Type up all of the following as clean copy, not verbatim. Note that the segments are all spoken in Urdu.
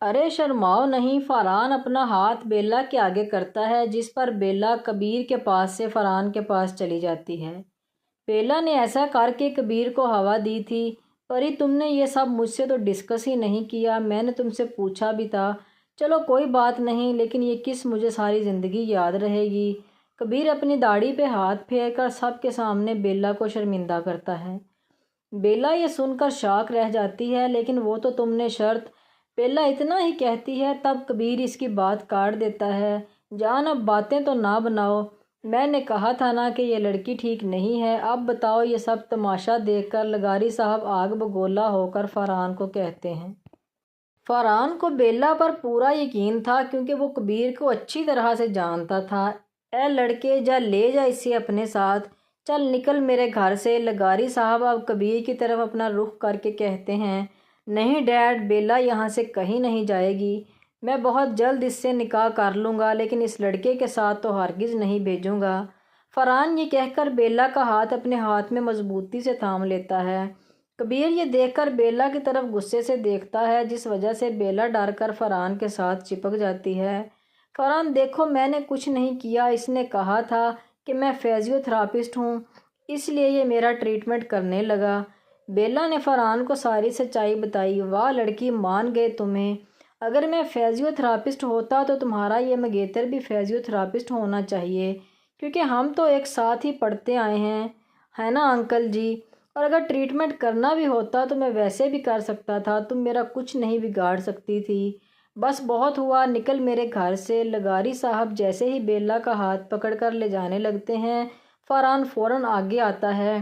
ارے شرماؤ نہیں، فرحان اپنا ہاتھ بیلا کے آگے کرتا ہے، جس پر بیلا کبیر کے پاس سے فرحان کے پاس چلی جاتی ہے۔ بیلا نے ایسا کر کے کبیر کو ہوا دی تھی۔ پری تم نے یہ سب مجھ سے تو ڈسکس ہی نہیں کیا، میں نے تم سے پوچھا بھی تھا۔ چلو کوئی بات نہیں، لیکن یہ کس مجھے ساری زندگی یاد رہے گی۔ کبیر اپنی داڑھی پہ ہاتھ پھیر کر سب کے سامنے بیلا کو شرمندہ کرتا ہے۔ بیلا یہ سن کر شاک رہ جاتی ہے، لیکن وہ تو تم نے شرط۔ بیلا اتنا ہی کہتی ہے، تب کبیر اس کی بات کاٹ دیتا ہے۔ جان اب باتیں تو نہ بناؤ، میں نے کہا تھا نا کہ یہ لڑکی ٹھیک نہیں ہے۔ اب بتاؤ۔ یہ سب تماشا دیکھ کر لغاری صاحب آگ بگولا ہو کر فرحان کو کہتے ہیں۔ فرحان کو بیلا پر پورا یقین تھا، کیونکہ وہ کبیر کو اچھی طرح سے جانتا تھا۔ اے لڑکے، جا لے جا اسے اپنے ساتھ، چل نکل میرے گھر سے۔ لغاری صاحب اب کبیر کی طرف اپنا رخ کر کے کہتے ہیں، نہیں ڈیڈ، بیلا یہاں سے کہیں نہیں جائے گی۔ میں بہت جلد اس سے نکاح کر لوں گا، لیکن اس لڑکے کے ساتھ تو ہرگز نہیں بھیجوں گا۔ فرحان یہ کہہ کر بیلا کا ہاتھ اپنے ہاتھ میں مضبوطی سے تھام لیتا ہے۔ کبیر یہ دیکھ کر بیلا کی طرف غصے سے دیکھتا ہے، جس وجہ سے بیلا ڈر کر فرحان کے ساتھ چپک جاتی ہے۔ فرحان، دیکھو میں نے کچھ نہیں کیا، اس نے کہا تھا کہ میں فزیو تھراپسٹ ہوں، اس لیے یہ میرا ٹریٹمنٹ کرنے لگا۔ بیلا نے فرحان کو ساری سچائی بتائی۔ واہ لڑکی، مان گئے تمہیں۔ اگر میں فزیو تھراپسٹ ہوتا تو تمہارا یہ مگیتر بھی فزیو تھراپسٹ ہونا چاہیے، کیونکہ ہم تو ایک ساتھ ہی پڑھتے آئے ہیں، ہے نا انکل جی؟ اور اگر ٹریٹمنٹ کرنا بھی ہوتا تو میں ویسے بھی کر سکتا تھا، تم میرا کچھ نہیں بگاڑ سکتی تھی۔ بس بہت ہوا، نکل میرے گھر سے۔ لغاری صاحب جیسے ہی بیلا کا ہاتھ پکڑ کر لے جانے لگتے ہیں، فرحان فوراً آگے آتا ہے۔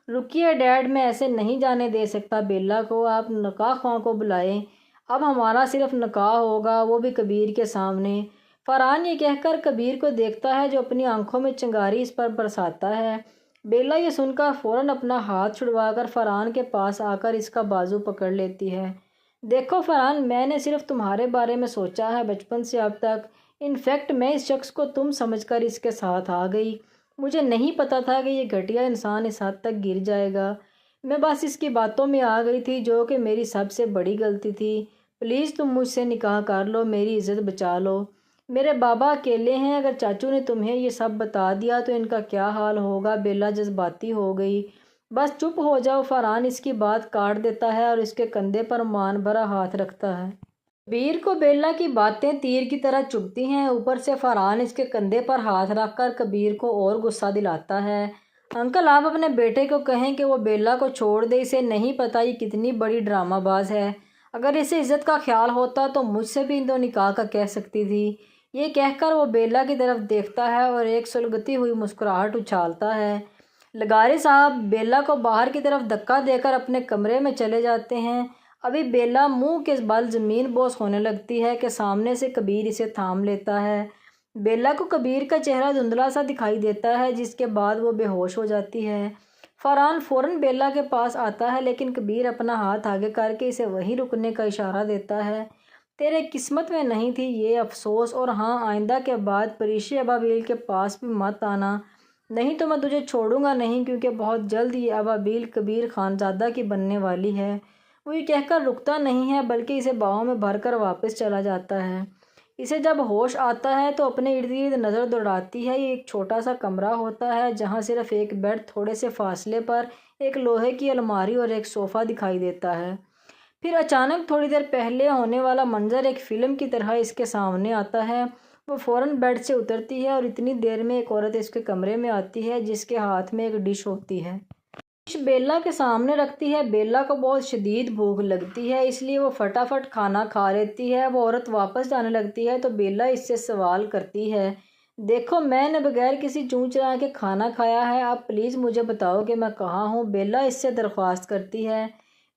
رکیے ڈیڈ، میں ایسے نہیں جانے دے سکتا بیلا کو، آپ نکاح خواہ کو بلائیں۔ اب ہمارا صرف نکاح ہوگا، وہ بھی کبیر کے سامنے۔ فرحان یہ کہہ کر کبیر کو دیکھتا ہے، جو اپنی آنکھوں میں چنگاری اس پر برساتا ہے۔ بیلا یہ سن کر فوراً اپنا ہاتھ چھڑوا کر فرحان کے پاس آ کر اس کا بازو پکڑ لیتی ہے۔ دیکھو فرحان، میں نے صرف تمہارے بارے میں سوچا ہے بچپن سے اب تک۔ انفیکٹ میں اس شخص کو تم سمجھ کر اس کے ساتھ آ گئی۔ مجھے نہیں پتا تھا کہ یہ گھٹیا انسان اس حد تک گر جائے گا۔ میں بس اس کی باتوں میں آ گئی تھی، جو کہ میری سب سے بڑی غلطی تھی۔ پلیز تم مجھ سے نکاح کر لو، میری عزت بچا لو۔ میرے بابا اکیلے ہیں، اگر چاچو نے تمہیں یہ سب بتا دیا تو ان کا کیا حال ہوگا؟ بیلا جذباتی ہو گئی۔ بس چپ ہو جاؤ۔ فرحان اس کی بات کاٹ دیتا ہے اور اس کے کندھے پر مان بھرا ہاتھ رکھتا ہے۔ کبیر کو بیلا کی باتیں تیر کی طرح چبھتی ہیں، اوپر سے فرحان اس کے کندھے پر ہاتھ رکھ کر کبیر کو اور غصہ دلاتا ہے۔ انکل، آپ اپنے بیٹے کو کہیں کہ وہ بیلا کو چھوڑ دے، اسے نہیں پتہ یہ کتنی بڑی ڈرامہ باز ہے۔ اگر اسے عزت کا خیال ہوتا تو مجھ سے بھی دو نکاح کا کہہ سکتی تھی۔ یہ کہہ کر وہ بیلا کی طرف دیکھتا ہے اور ایک سلگتی ہوئی مسکراہٹ اچھالتا ہے۔ لغاری صاحب بیلا کو باہر کی طرف دھکا دے کر اپنے کمرے میں چلے جاتے ہیں۔ ابھی بیلا منہ کے بل زمین بوس ہونے لگتی ہے کہ سامنے سے کبیر اسے تھام لیتا ہے۔ بیلا کو کبیر کا چہرہ دھندلا سا دکھائی دیتا ہے، جس کے بعد وہ بے ہوش ہو جاتی ہے۔ فرحان فوراً بیلا کے پاس آتا ہے، لیکن کبیر اپنا ہاتھ آگے کر کے اسے وہیں رکنے کا اشارہ دیتا ہے۔ تیرے قسمت میں نہیں تھی یہ افسوس، اور ہاں، آئندہ کے بعد پریشی ابابیل کے پاس بھی مت آنا، نہیں تو میں تجھے چھوڑوں گا نہیں، کیونکہ بہت جلد یہ ابابیل کبیر خانزادہ کی بننے والی ہے۔ وہ یہ کہہ کر رکتا نہیں ہے، بلکہ اسے باہوں میں بھر کر واپس چلا جاتا ہے۔ اسے جب ہوش آتا ہے تو اپنے ارد گرد نظر دوڑاتی ہے۔ یہ ایک چھوٹا سا کمرہ ہوتا ہے، جہاں صرف ایک بیڈ، تھوڑے سے فاصلے پر ایک لوہے کی الماری اور ایک صوفہ دکھائی دیتا ہے۔ پھر اچانک تھوڑی دیر پہلے ہونے والا منظر ایک فلم کی طرح اس کے سامنے آتا ہے۔ وہ فوراً بیڈ سے اترتی ہے اور اتنی دیر میں ایک عورت اس کے کمرے میں آتی ہے، جس کے ہاتھ میں ایک ڈش ہوتی ہے۔ ڈش بیلا کے سامنے رکھتی ہے۔ بیلا کو بہت شدید بھوک لگتی ہے، اس لیے وہ فٹافٹ کھانا کھا لیتی ہے۔ وہ عورت واپس جانے لگتی ہے تو بیلا اس سے سوال کرتی ہے، دیکھو میں نے بغیر کسی چوں چرا کے کھانا کھایا ہے، اب پلیز مجھے بتاؤ کہ میں کہاں ہوں؟ بیلا اس سے درخواست کرتی ہے،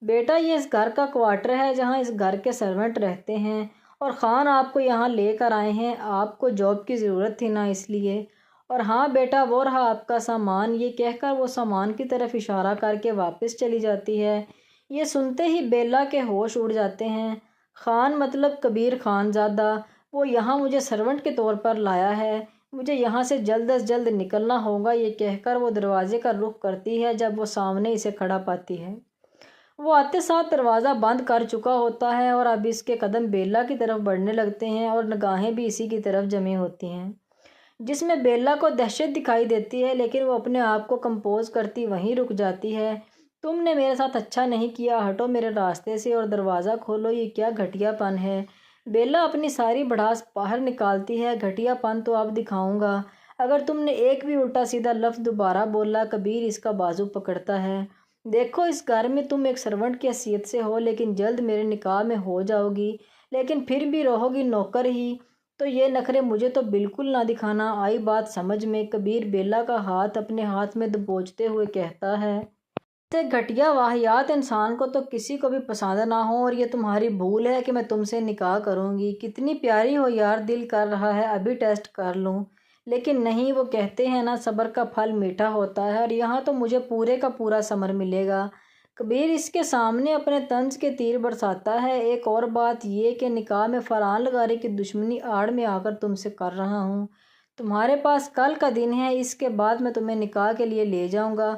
بیٹا یہ اس گھر کا کوارٹر ہے جہاں اس گھر کے سرونٹ رہتے ہیں، اور خان آپ کو یہاں لے کر آئے ہیں، آپ کو جاب کی ضرورت تھی نا، اس لیے۔ اور ہاں بیٹا، وہ رہا آپ کا سامان۔ یہ کہہ کر وہ سامان کی طرف اشارہ کر کے واپس چلی جاتی ہے۔ یہ سنتے ہی بیلا کے ہوش اڑ جاتے ہیں۔ خان مطلب کبیر خانزادہ، وہ یہاں مجھے سرونٹ کے طور پر لایا ہے، مجھے یہاں سے جلد از جلد نکلنا ہوگا۔ یہ کہہ کر وہ دروازے کا رخ کرتی ہے، جب وہ سامنے اسے کھڑا پاتی ہے۔ وہ آتے ساتھ دروازہ بند کر چکا ہوتا ہے اور اب اس کے قدم بیلا کی طرف بڑھنے لگتے ہیں اور نگاہیں بھی اسی کی طرف جمی ہوتی ہیں، جس میں بیلا کو دہشت دکھائی دیتی ہے، لیکن وہ اپنے آپ کو کمپوز کرتی وہیں رک جاتی ہے۔ تم نے میرے ساتھ اچھا نہیں کیا، ہٹو میرے راستے سے اور دروازہ کھولو، یہ کیا گھٹیا پن ہے؟ بیلا اپنی ساری بھڑاس باہر نکالتی ہے۔ گھٹیا پن تو اب دکھاؤں گا، اگر تم نے ایک بھی الٹا سیدھا لفظ دوبارہ بولا۔ کبیر اس کا بازو پکڑتا ہے۔ دیکھو، اس گھر میں تم ایک سرونٹ کی حیثیت سے ہو، لیکن جلد میرے نکاح میں ہو جاؤ گی، لیکن پھر بھی رہو گی نوکر ہی، تو یہ نخرے مجھے تو بالکل نہ دکھانا۔ آئی بات سمجھ میں؟ کبیر بیلا کا ہاتھ اپنے ہاتھ میں دبوچتے ہوئے کہتا ہے۔ ایسے گھٹیا واہیات انسان کو تو کسی کو بھی پسند نہ ہو، اور یہ تمہاری بھول ہے کہ میں تم سے نکاح کروں گی۔ کتنی پیاری ہو یار، دل کر رہا ہے ابھی ٹیسٹ کر لوں، لیکن نہیں، وہ کہتے ہیں نا، صبر کا پھل میٹھا ہوتا ہے، اور یہاں تو مجھے پورے کا پورا ثمر ملے گا۔ کبیر اس کے سامنے اپنے طنز کے تیر برساتا ہے۔ ایک اور بات یہ کہ نکاح میں فران لگاری کی دشمنی آڑ میں آ کر تم سے کر رہا ہوں۔ تمہارے پاس کل کا دن ہے، اس کے بعد میں تمہیں نکاح کے لیے لے جاؤں گا،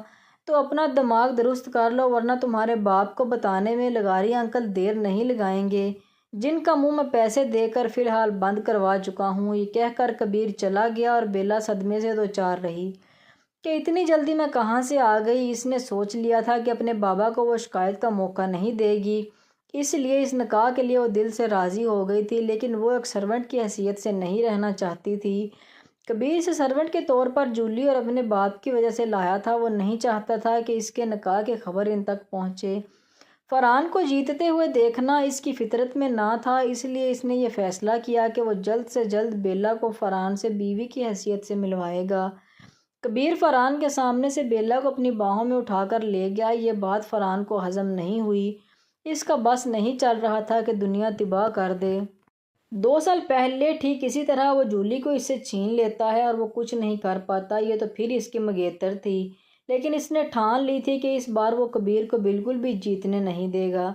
تو اپنا دماغ درست کر لو، ورنہ تمہارے باپ کو بتانے میں لغاری انکل دیر نہیں لگائیں گے، جن کا منہ میں پیسے دے کر فی الحال بند کروا چکا ہوں۔ یہ کہہ کر کبیر چلا گیا اور بیلا صدمے سے دوچار رہی کہ اتنی جلدی میں کہاں سے آ گئی۔ اس نے سوچ لیا تھا کہ اپنے بابا کو وہ شکایت کا موقع نہیں دے گی، اس لیے اس نکاح کے لیے وہ دل سے راضی ہو گئی تھی، لیکن وہ ایک سرونٹ کی حیثیت سے نہیں رہنا چاہتی تھی۔ کبیر سے سرونٹ کے طور پر جولی اور اپنے باپ کی وجہ سے لایا تھا۔ وہ نہیں چاہتا تھا کہ اس کے نکاح کی خبر ان تک پہنچے۔ فرحان کو جیتتے ہوئے دیکھنا اس کی فطرت میں نہ تھا، اس لیے اس نے یہ فیصلہ کیا کہ وہ جلد سے جلد بیلا کو فرحان سے بیوی کی حیثیت سے ملوائے گا۔ کبیر فرحان کے سامنے سے بیلا کو اپنی باہوں میں اٹھا کر لے گیا۔ یہ بات فرحان کو ہضم نہیں ہوئی، اس کا بس نہیں چل رہا تھا کہ دنیا تباہ کر دے۔ 2 سال پہلے ٹھیک اسی طرح وہ جولی کو اس سے چھین لیتا ہے اور وہ کچھ نہیں کر پاتا، یہ تو پھر اس کی مگیتر تھی، لیکن اس نے ٹھان لی تھی کہ اس بار وہ کبیر کو بالکل بھی جیتنے نہیں دے گا۔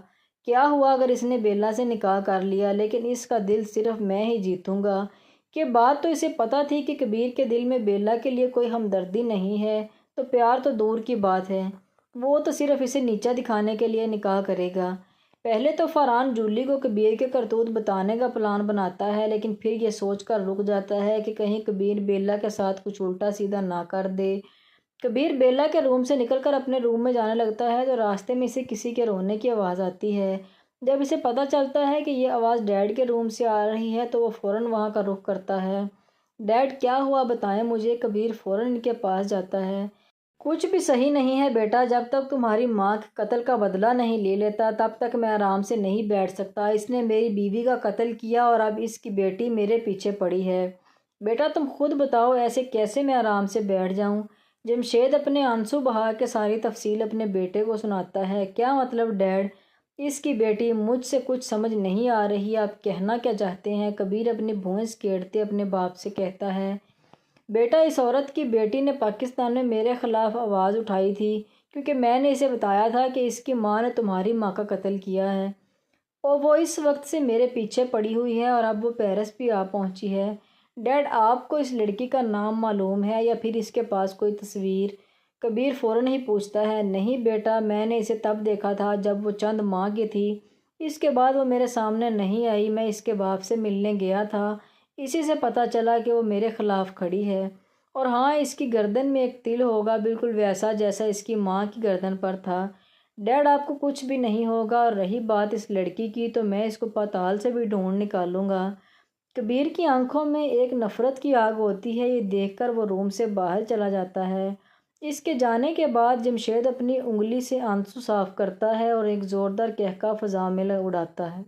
کیا ہوا اگر اس نے بیلا سے نکاح کر لیا، لیکن اس کا دل صرف میں ہی جیتوں گا۔ کہ بات تو اسے پتہ تھی کہ کبیر کے دل میں بیلا کے لیے کوئی ہمدردی نہیں ہے، تو پیار تو دور کی بات ہے، وہ تو صرف اسے نیچا دکھانے کے لیے نکاح کرے گا۔ پہلے تو فرحان جولی کو کبیر کے کرتوت بتانے کا پلان بناتا ہے، لیکن پھر یہ سوچ کر رک جاتا ہے کہ کہیں کبیر بیلا کے ساتھ کچھ الٹا سیدھا نہ کر دے۔ کبیر بیلا کے روم سے نکل کر اپنے روم میں جانے لگتا ہے تو راستے میں اسے کسی کے رونے کی آواز آتی ہے۔ جب اسے پتہ چلتا ہے کہ یہ آواز ڈیڈ کے روم سے آ رہی ہے تو وہ فوراً وہاں کا رخ کرتا ہے۔ ڈیڈ، کیا ہوا بتائیں مجھے۔ کبیر فوراً ان کے پاس جاتا ہے۔ کچھ بھی صحیح نہیں ہے بیٹا، جب تک تمہاری ماں کے قتل کا بدلہ نہیں لے لیتا تب تک میں آرام سے نہیں بیٹھ سکتا۔ اس نے میری بیوی کا قتل کیا اور اب اس کی بیٹی میرے پیچھے پڑی ہے۔ بیٹا تم خود بتاؤ، ایسے کیسے میں آرام سے بیٹھ جاؤں؟ جمشید اپنے آنسو بہا کے ساری تفصیل اپنے بیٹے کو سناتا ہے۔ کیا مطلب ڈیڈ؟ اس کی بیٹی؟ مجھ سے کچھ سمجھ نہیں آ رہی، آپ کہنا کیا چاہتے ہیں؟ کبیر اپنی بھویں سکیڑتے اپنے باپ سے کہتا ہے۔ بیٹا، اس عورت کی بیٹی نے پاکستان میں میرے خلاف آواز اٹھائی تھی کیونکہ میں نے اسے بتایا تھا کہ اس کی ماں نے تمہاری ماں کا قتل کیا ہے، اور وہ اس وقت سے میرے پیچھے پڑی ہوئی ہے، اور اب وہ پیرس بھی آ پہنچی ہے۔ ڈیڈ، آپ کو اس لڑکی کا نام معلوم ہے یا پھر اس کے پاس کوئی تصویر؟ کبیر فوراً ہی پوچھتا ہے۔ نہیں بیٹا، میں نے اسے تب دیکھا تھا جب وہ چند ماہ کی تھی، اس کے بعد وہ میرے سامنے نہیں آئی۔ میں اس کے باپ سے ملنے گیا تھا، اسی سے پتہ چلا کہ وہ میرے خلاف کھڑی ہے، اور ہاں، اس کی گردن میں ایک تل ہوگا، بالکل ویسا جیسا اس کی ماں کی گردن پر تھا۔ ڈیڈ، آپ کو کچھ بھی نہیں ہوگا، اور رہی بات اس لڑکی کی تو میں اس کو پاتال سے بھی ڈھونڈ نکالوں گا۔ کبیر کی آنکھوں میں ایک نفرت کی آگ ہوتی ہے۔ یہ دیکھ کر وہ روم سے باہر چلا جاتا ہے۔ اس کے جانے کے بعد جمشید اپنی انگلی سے آنسو صاف کرتا ہے اور ایک زوردار کہکہ فضا میں اڑاتا ہے۔